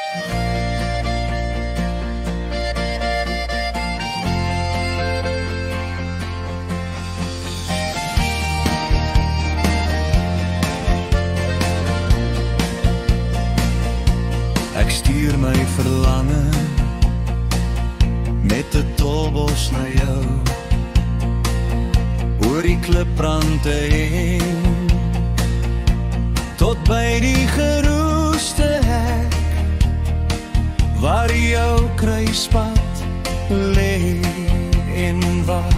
Ek stuur my verlange met 'n tolbos na jou oor die kliprande heen tot by die geroeste hek waar jou kruispad lê en wag.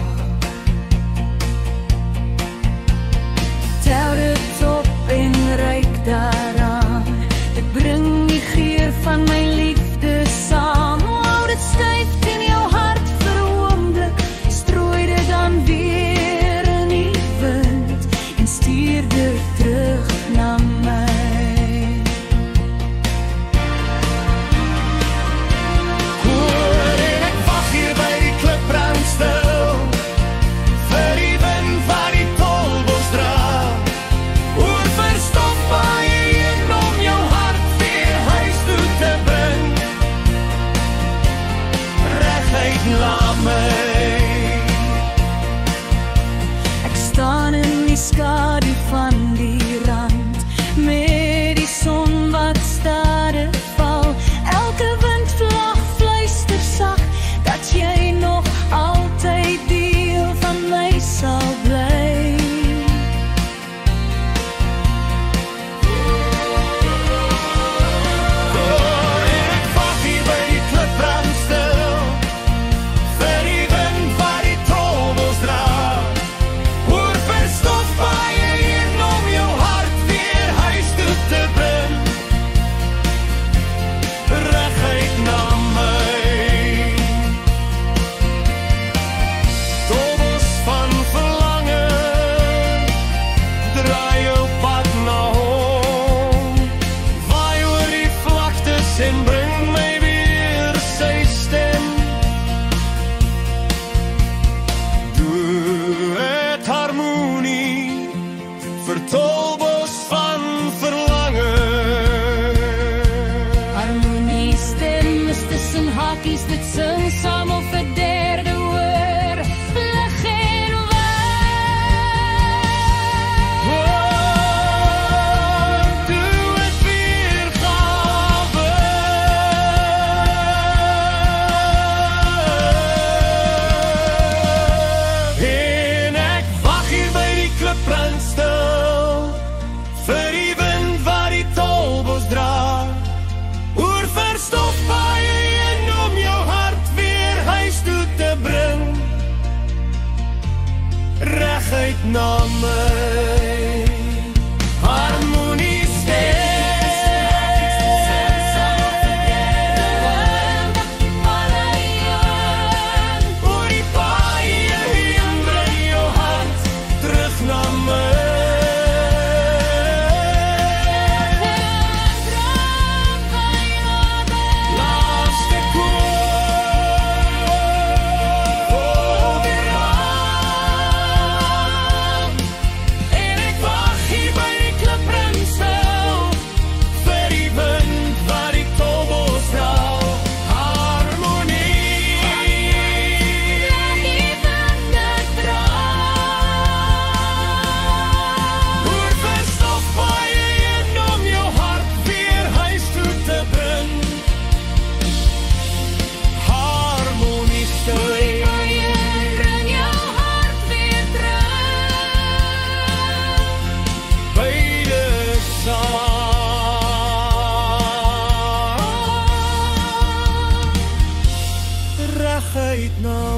Tel dit op en ruik daaraan. Dit bring die geur van my liefde saam. Hou dit styf teen jou hart vir 'n oomblik. Strooi dit dan weer in die wind en stuur dit terug na my. Ek staan in die skadu van die rand met die son wat stadig val. Elke windvlag fluister sag dat jy nog altyd deel van my sal bly. En bring my weer sy stem. Doe het harmonie vir tolbos van verlange. Harmonie stem is tussen hakies dit sing saam op 'n derde hoor. Vlug en vir die wind wat die tolbos dra, oor verstof paaie en om jou hart weer huis toe te bring, reguit na my. Harmonie stem. Oor die paaie en bring jou hart terug na my. Reguit na